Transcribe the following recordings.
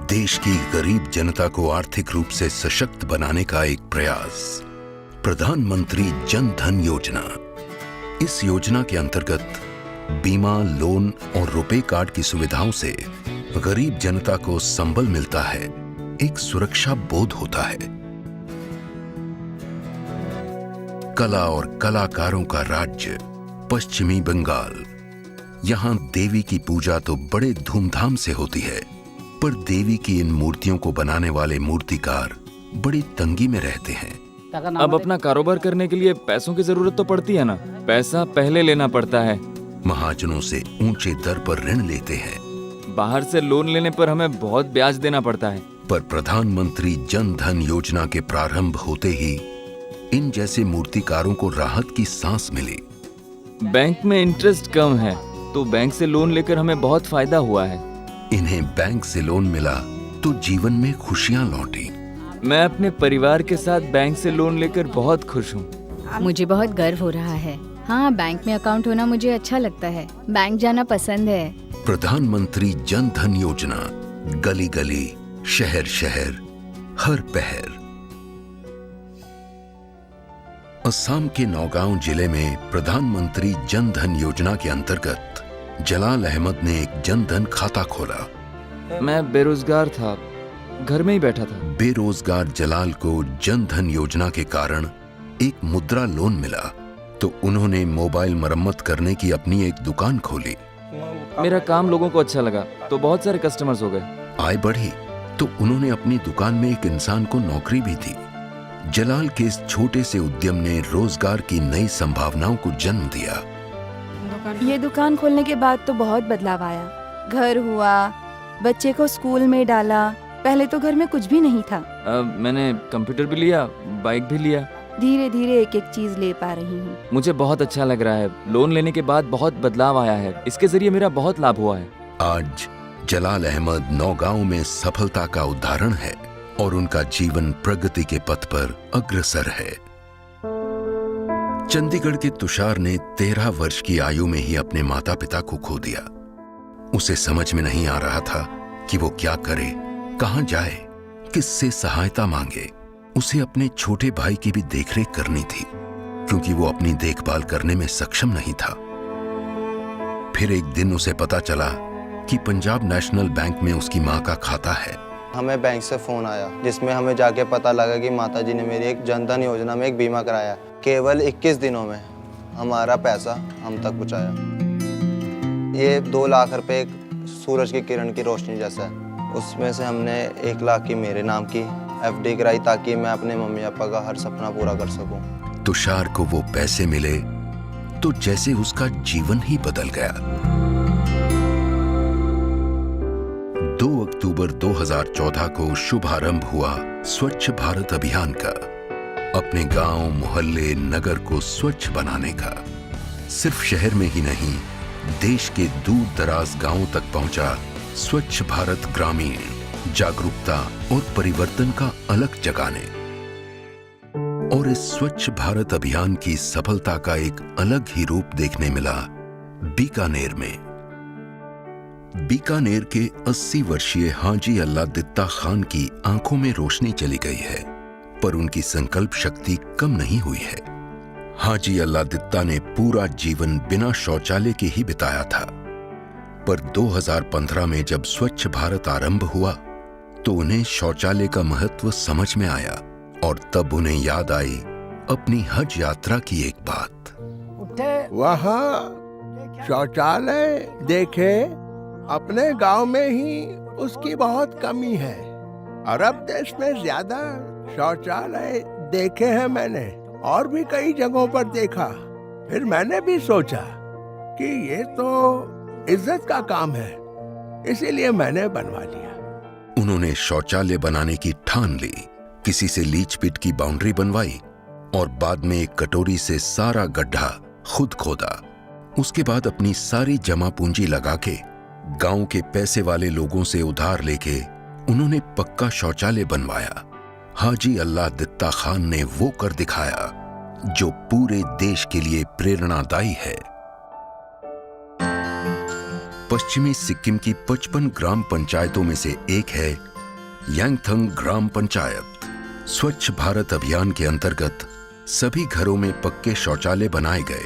देश की गरीब जनता को आर्थिक रूप से सशक्त बनाने का एक प्रयास, प्रधानमंत्री जन धन योजना। इस योजना के अंतर्गत बीमा, लोन और रुपे कार्ड की सुविधाओं से गरीब जनता को संबल मिलता है, एक सुरक्षा बोध होता है। कला और कलाकारों का राज्य पश्चिमी बंगाल। यहाँ देवी की पूजा तो बड़े धूमधाम से होती है, पर देवी की इन मूर्तियों को बनाने वाले मूर्तिकार बड़ी तंगी में रहते हैं। अब अपना कारोबार करने के लिए पैसों की जरूरत तो पड़ती है ना, पैसा पहले लेना पड़ता है। महाजनों से ऊंचे दर पर ऋण लेते हैं। बाहर से लोन लेने पर हमें बहुत ब्याज देना पड़ता है। पर प्रधानमंत्री जन धन योजना के प्रारंभ होते ही इन जैसे मूर्तिकारों को राहत की सांस मिली। बैंक में इंटरेस्ट कम है, तो बैंक से लोन लेकर हमें बहुत फायदा हुआ है। इन्हें बैंक से लोन मिला तो जीवन में खुशियां लौटी। मैं अपने परिवार के साथ बैंक से लोन लेकर बहुत खुश हूँ। मुझे बहुत गर्व हो रहा है। हाँ, बैंक में अकाउंट होना मुझे अच्छा लगता है। बैंक जाना पसंद है। प्रधानमंत्री जन धन योजना, गली गली, शहर शहर, हर पहर। असम के नौगांव जिले में प्रधानमंत्री जन धन योजना के अंतर्गत जलाल अहमद ने एक जन धन खाता खोला। मैं बेरोजगार था, घर में ही बैठा था। बेरोजगार जलाल को जन धन योजना के कारण एक मुद्रा लोन मिला, तो उन्होंने मोबाइल मरम्मत करने की अपनी एक दुकान खोली। मेरा काम लोगों को अच्छा लगा, तो बहुत सारे कस्टमर्स हो गए। आय बढ़ी तो उन्होंने अपनी दुकान में एक इंसान को नौकरी भी दी। जलाल के इस छोटे से उद्यम ने रोजगार की नई संभावनाओं को जन्म दिया। ये दुकान खोलने के बाद तो बहुत बदलाव आया। घर हुआ, बच्चे को स्कूल में डाला। पहले तो घर में कुछ भी नहीं था। अब मैंने कंप्यूटर भी लिया, बाइक भी लिया। धीरे धीरे एक एक चीज ले पा रही हूँ। मुझे बहुत अच्छा लग रहा है। लोन लेने के बाद बहुत बदलाव आया है। इसके जरिए मेरा बहुत लाभ हुआ है। आज जलाल अहमद नौगांव में सफलता का उदाहरण है और उनका जीवन प्रगति के पथ पर अग्रसर है। चंडीगढ़ के तुषार ने 13 वर्ष की आयु में ही अपने माता पिता को खो दिया। उसे समझ में नहीं आ रहा था कि वो क्या करे, कहां जाए, किससे सहायता मांगे। उसे अपने छोटे भाई की भी देखरेख करनी थी, क्योंकि वो अपनी देखभाल करने में सक्षम नहीं था। फिर एक दिन उसे पता चला कि पंजाब नेशनल बैंक में उसकी मां का खाता है। हमें बैंक से फोन आया, जिसमें हमें जाके पता लगा कि माताजी ने मेरी एक जन धन योजना में एक बीमा कराया। केवल 21 दिनों में हमारा पैसा हम तक पहुंचाया। ये 2 लाख रुपए एक सूरज की किरण की रोशनी जैसा है। उसमें से हमने 1 लाख की मेरे नाम की FD कराई, ताकि मैं अपने मम्मी पापा का हर सपना पूरा कर सकूं। तुषार को वो पैसे मिले तो जैसे उसका जीवन ही बदल गया। 2 अक्टूबर 2014 को शुभारंभ हुआ स्वच्छ भारत अभियान का, अपने गांव, मोहल्ले, नगर को स्वच्छ बनाने का। सिर्फ शहर में ही नहीं, देश के दूर दराज गांवों तक पहुंचा स्वच्छ भारत ग्रामीण, जागरूकता और परिवर्तन का अलग जगाने। और इस स्वच्छ भारत अभियान की सफलता का एक अलग ही रूप देखने मिला बीकानेर में। बीकानेर के 80 वर्षीय हाजी अल्लादित्ता खान की आंखों में रोशनी चली गई है, पर उनकी संकल्प शक्ति कम नहीं हुई है। हाजी अल्लादित्ता ने पूरा जीवन बिना शौचालय के ही बिताया था, पर 2015 में जब स्वच्छ भारत आरंभ हुआ तो उन्हें शौचालय का महत्व समझ में आया, और तब उन्हें याद आई अपनी हज यात्रा की एक बात। वहाँ शौचालय देखे, अपने गांव में ही उसकी बहुत कमी है। अरब देश में ज्यादा शौचालय देखे हैं मैंने, और भी कई जगहों पर देखा। फिर मैंने भी सोचा कि ये तो इज्जत का काम है, इसीलिए मैंने बनवा लिया। उन्होंने शौचालय बनाने की ठान ली, किसी से लीच पिट की बाउंड्री बनवाई और बाद में एक कटोरी से सारा गड्ढा खुद खोदा। उसके बाद अपनी सारी जमा पूंजी लगा के गांव के पैसे वाले लोगों से उधार लेके उन्होंने पक्का शौचालय बनवाया। हाजी अल्लादित्ता खान ने वो कर दिखाया जो पूरे देश के लिए प्रेरणादायी है। पश्चिमी सिक्किम की 55 ग्राम पंचायतों में से एक है यांगथंग ग्राम पंचायत स्वच्छ भारत अभियान के अंतर्गत सभी घरों में पक्के शौचालय बनाए गए,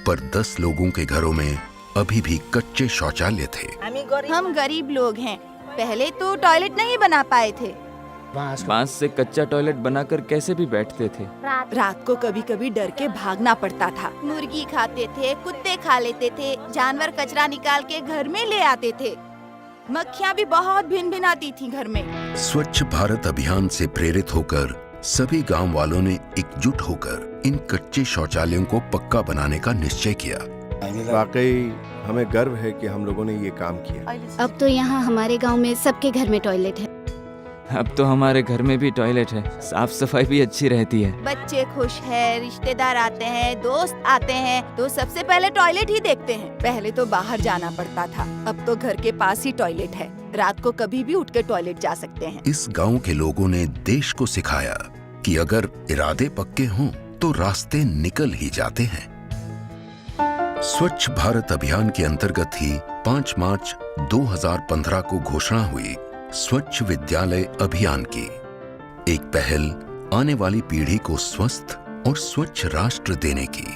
पर 10 लोगों के घरों में अभी भी कच्चे शौचालय थे। हम गरीब लोग हैं, पहले तो टॉयलेट नहीं बना पाए थे। बांस से कच्चा टॉयलेट बनाकर कैसे भी बैठते थे। रात को कभी कभी डर के भागना पड़ता था। मुर्गी खाते थे, कुत्ते खा लेते थे, जानवर कचरा निकाल के घर में ले आते थे। मक्खियाँ भी बहुत भिन भिन आती थी घर में। स्वच्छ भारत अभियान से प्रेरित होकर सभी गांव वालों ने एकजुट होकर इन कच्चे शौचालयों को पक्का बनाने का निश्चय किया। वाकई हमें गर्व है कि हम लोगों ने ये काम किया। अब तो यहाँ हमारे गांव में सबके घर में टॉयलेट है। अब तो हमारे घर में भी टॉयलेट है, साफ सफाई भी अच्छी रहती है। बच्चे खुश हैं, रिश्तेदार आते हैं, दोस्त आते हैं तो सबसे पहले टॉयलेट ही देखते हैं। पहले तो बाहर जाना पड़ता था, अब तो घर के पास ही टॉयलेट है। रात को कभी भी उठ के टॉयलेट जा सकते हैं। इस गांव के लोगों ने देश को सिखाया कि अगर इरादे पक्के हों तो रास्ते निकल ही जाते हैं। स्वच्छ भारत अभियान के अंतर्गत ही 5 मार्च 2015 को घोषणा हुई स्वच्छ विद्यालय अभियान की। एक पहल आने वाली पीढ़ी को स्वस्थ और स्वच्छ राष्ट्र देने की,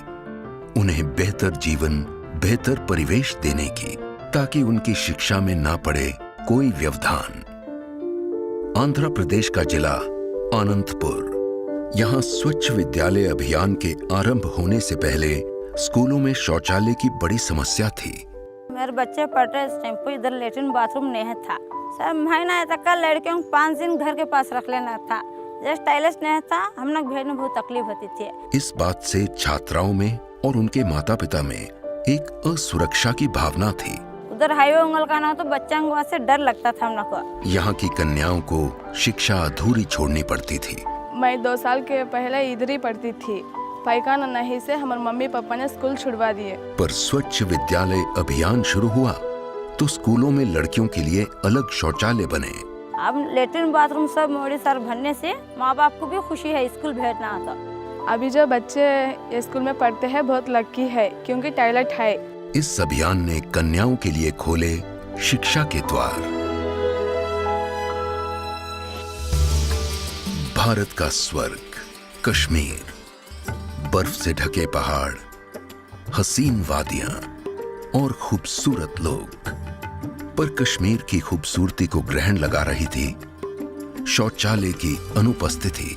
उन्हें बेहतर जीवन, बेहतर परिवेश देने की, ताकि उनकी शिक्षा में ना पड़े कोई व्यवधान। आंध्र प्रदेश का जिला अनंतपुर, यहाँ स्वच्छ विद्यालय अभियान के आरंभ होने से पहले स्कूलों में शौचालय की बड़ी समस्या थी। मेरे बच्चे पढ़ रहे इस टाइम पे, इधर लेटरिन बाथरूम नहीं था। सर महीना तक का लड़कियों को 5 दिन घर के पास रख लेना था। जस्ट टायलेट नहीं था, हम लोग भेजने में बहुत तकलीफ होती थी। इस बात से छात्राओं में और उनके माता पिता में एक असुरक्षा की भावना थी। उधर हाईवे उंगल का ना तो बच्चों को वहाँ से डर लगता था हम लोग को। यहाँ की कन्याओं को शिक्षा अधूरी छोड़नी पड़ती थी। मैं 2 साल के पहले इधर ही पढ़ती थी। पैखाना नहीं से हमारे मम्मी पापा ने स्कूल छुड़वा दिए। पर स्वच्छ विद्यालय अभियान शुरू हुआ तो स्कूलों में लड़कियों के लिए अलग शौचालय बने। अब लेटरिन बाथरूम सब मोदी सर बनने से माँ बाप को भी खुशी है स्कूल भेजना था। अभी जो बच्चे स्कूल में पढ़ते हैं बहुत लकी है क्योंकि टॉयलेट है। इस अभियान ने कन्याओं के लिए खोले शिक्षा के द्वार। भारत का स्वर्ग कश्मीर, बर्फ से ढके पहाड़, हसीन वादियां और खूबसूरत लोग, पर कश्मीर की खूबसूरती को ग्रहण लगा रही थी शौचालय की अनुपस्थिति।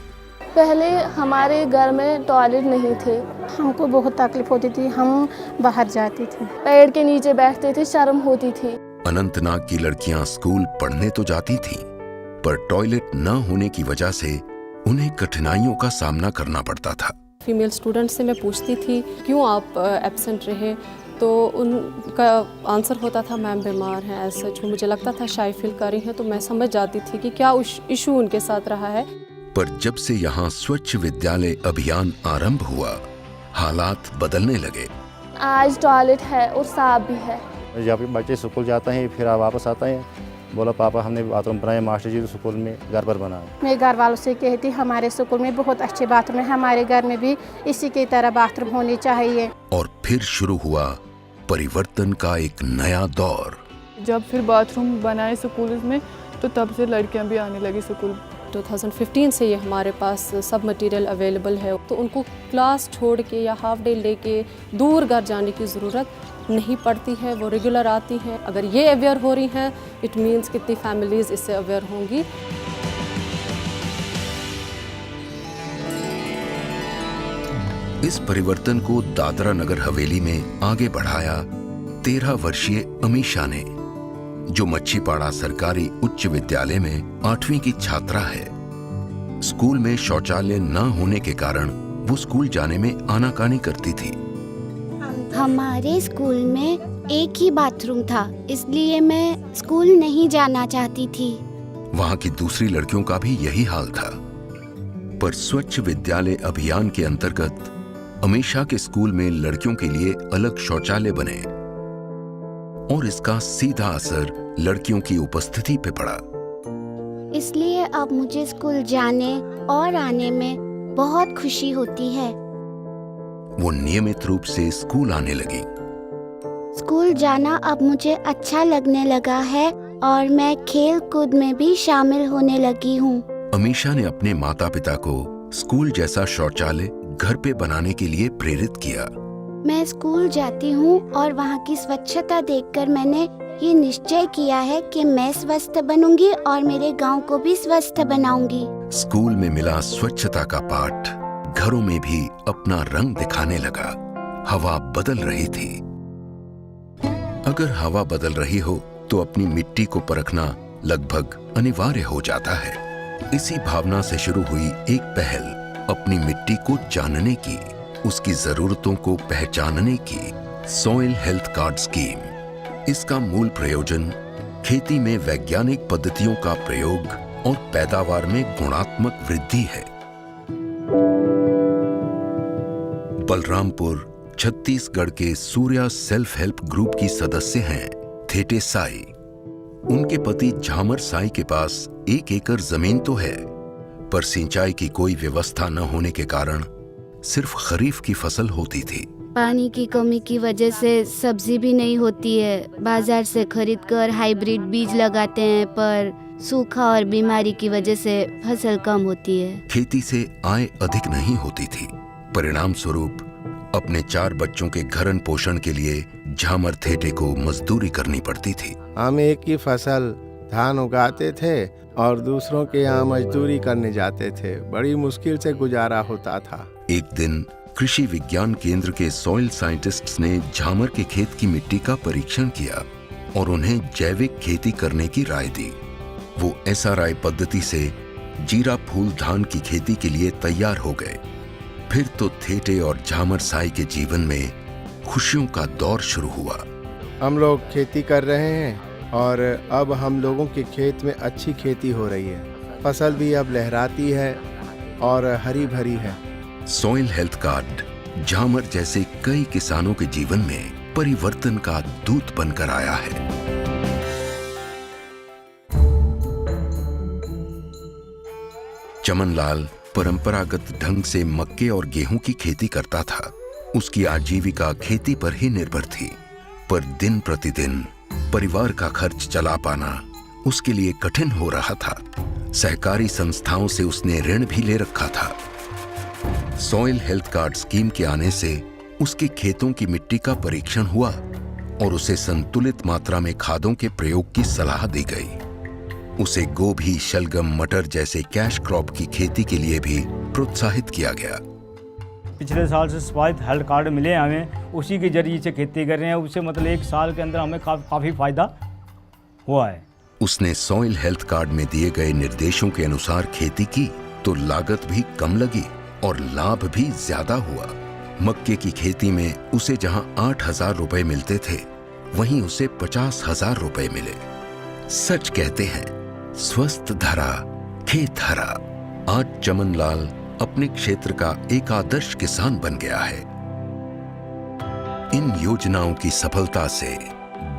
पहले हमारे घर में टॉयलेट नहीं थे, हमको बहुत तकलीफ होती थी। हम बाहर जाते थे, पेड़ के नीचे बैठते थे, शर्म होती थी। अनंतनाग की लड़कियां स्कूल पढ़ने तो जाती थीं, पर टॉयलेट न होने की वजह से उन्हें कठिनाइयों का सामना करना पड़ता था। फीमेल स्टूडेंट से मैं पूछती थी क्यों आप एब्सेंट रहे, तो उनका आंसर होता था मैम बीमार हैं। ऐसा जो मुझे लगता था शाय फील कर रही हैं, तो मैं समझ जाती थी कि क्या इशू उनके साथ रहा है। पर जब से यहाँ स्वच्छ विद्यालय अभियान आरंभ हुआ, हालात बदलने लगे। आज टॉयलेट है और साफ भी है। जब बच्चे स्कूल जाते हैं फिर वापस आते हैं, बोला पापा हमने बाथरूम बनाया, मास्टर जी तो स्कूल में घर पर बनाया। मैं घर वालों से कहती हमारे स्कूल में बहुत अच्छे बाथरूम है, हमारे घर में भी इसी की तरह बाथरूम होने चाहिए। और फिर शुरू हुआ परिवर्तन का एक नया दौर। जब फिर बाथरूम बनाए स्कूल में तो तब से लड़कियां भी आने लगी स्कूल। 2015 से ये हमारे पास सब मटेरियल अवेलेबल है, तो उनको क्लास छोड़ के या हाफ डे लेके दूर घर जाने की ज़रूरत नहीं पड़ती है। वो रेगुलर आती हैं। अगर ये अवेयर हो रही हैं, इट मीन्स कितनी फैमिलीज़ इससे अवेयर होंगी। इस परिवर्तन को दादरा नगर हवेली में आगे बढ़ाया 13 वर्षीय अमीशा ने, जो मच्छीपाड़ा सरकारी उच्च विद्यालय में 8वीं की छात्रा है। स्कूल में शौचालय न होने के कारण वो स्कूल जाने में आनाकानी करती थी। हमारे स्कूल में एक ही बाथरूम था, इसलिए मैं स्कूल नहीं जाना चाहती थी। वहाँ की दूसरी लड़कियों का भी यही हाल था। पर स्वच्छ विद्यालय अभियान के अंतर्गत अमीशा के स्कूल में लड़कियों के लिए अलग शौचालय बने और इसका सीधा असर लड़कियों की उपस्थिति पे पड़ा। इसलिए अब मुझे स्कूल जाने और आने में बहुत खुशी होती है। वो नियमित रूप से स्कूल आने लगी। स्कूल जाना अब मुझे अच्छा लगने लगा है और मैं खेल कूद में भी शामिल होने लगी हूँ। अमीशा ने अपने माता पिता को स्कूल जैसा शौचालय घर पे बनाने के लिए प्रेरित किया। मैं स्कूल जाती हूँ और वहाँ की स्वच्छता देखकर मैंने ये निश्चय किया है कि मैं स्वस्थ बनूंगी और मेरे गांव को भी स्वस्थ बनाऊंगी। स्कूल में मिला स्वच्छता का पाठ घरों में भी अपना रंग दिखाने लगा। हवा बदल रही थी। अगर हवा बदल रही हो तो अपनी मिट्टी को परखना लगभग अनिवार्य हो जाता है। इसी भावना से शुरू हुई एक पहल अपनी मिट्टी को जानने की, उसकी जरूरतों को पहचानने की सॉइल हेल्थ कार्ड स्कीम। इसका मूल प्रयोजन खेती में वैज्ञानिक पद्धतियों का प्रयोग और पैदावार में गुणात्मक वृद्धि है। बलरामपुर छत्तीसगढ़ के सूर्या सेल्फ हेल्प ग्रुप की सदस्य हैं थेटे साई। उनके पति झामर साई के पास 1 एकड़ जमीन तो है, पर सिंचाई की कोई व्यवस्था न होने के कारण सिर्फ खरीफ की फसल होती थी। पानी की कमी की वजह से सब्जी भी नहीं होती है। बाजार से खरीदकर हाइब्रिड बीज लगाते हैं, पर सूखा और बीमारी की वजह से फसल कम होती है। खेती से आय अधिक नहीं होती थी। परिणाम स्वरूप अपने 4 बच्चों के भरण पोषण के लिए झामर थेटे को मजदूरी करनी पड़ती थी। हम एक ही फसल धान उगाते थे और दूसरों के यहाँ मजदूरी करने जाते थे। बड़ी मुश्किल से गुजारा होता था। एक दिन कृषि विज्ञान केंद्र के सॉइल साइंटिस्ट्स ने झामर के खेत की मिट्टी का परीक्षण किया और उन्हें जैविक खेती करने की राय दी। वो SRI पद्धति से जीरा फूल धान की खेती के लिए तैयार हो गए। फिर तो थेटे और झामर साई के जीवन में खुशियों का दौर शुरू हुआ। हम लोग खेती कर रहे हैं और अब हम लोगों के खेत में अच्छी खेती हो रही है। फसल भी अब लहराती है और हरी भरी है। सॉइल हेल्थ कार्ड झामर जैसे कई किसानों के जीवन में परिवर्तन का दूत बनकर आया है। चमनलाल परंपरागत ढंग से मक्के और गेहूं की खेती करता था। उसकी आजीविका खेती पर ही निर्भर थी, पर दिन प्रतिदिन परिवार का खर्च चला पाना उसके लिए कठिन हो रहा था। सहकारी संस्थाओं से उसने ऋण भी ले रखा था। सॉइल हेल्थ कार्ड स्कीम के आने से उसके खेतों की मिट्टी का परीक्षण हुआ और उसे संतुलित मात्रा में खादों के प्रयोग की सलाह दी गई। उसे गोभी, शलगम, मटर जैसे कैश क्रॉप की खेती के लिए भी प्रोत्साहित किया गया। पिछले साल से सॉइल हेल्थ कार्ड मिले हमें, उसी के जरिए से खेती कर रहे हैं। उससे मतलब 1 साल के अंदर हमें काफ़ी फायदा हुआ है। उसने सॉइल हेल्थ कार्ड में दिए गए निर्देशों के अनुसार खेती की तो लागत भी कम लगी और लाभ भी ज्यादा हुआ। मक्के की खेती में उसे जहां 8,000 रुपए मिलते थे, वहीं उसे 50,000 रुपए मिले। सच कहते हैं, स्वस्थ धरा खेत हरा। आज चमनलाल अपने क्षेत्र का एक आदर्श किसान बन गया है। इन योजनाओं की सफलता से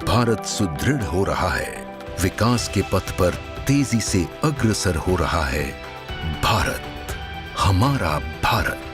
भारत सुदृढ़ हो रहा है। विकास के पथ पर तेजी से अग्रसर हो रहा है। भारत, हमारा भारत।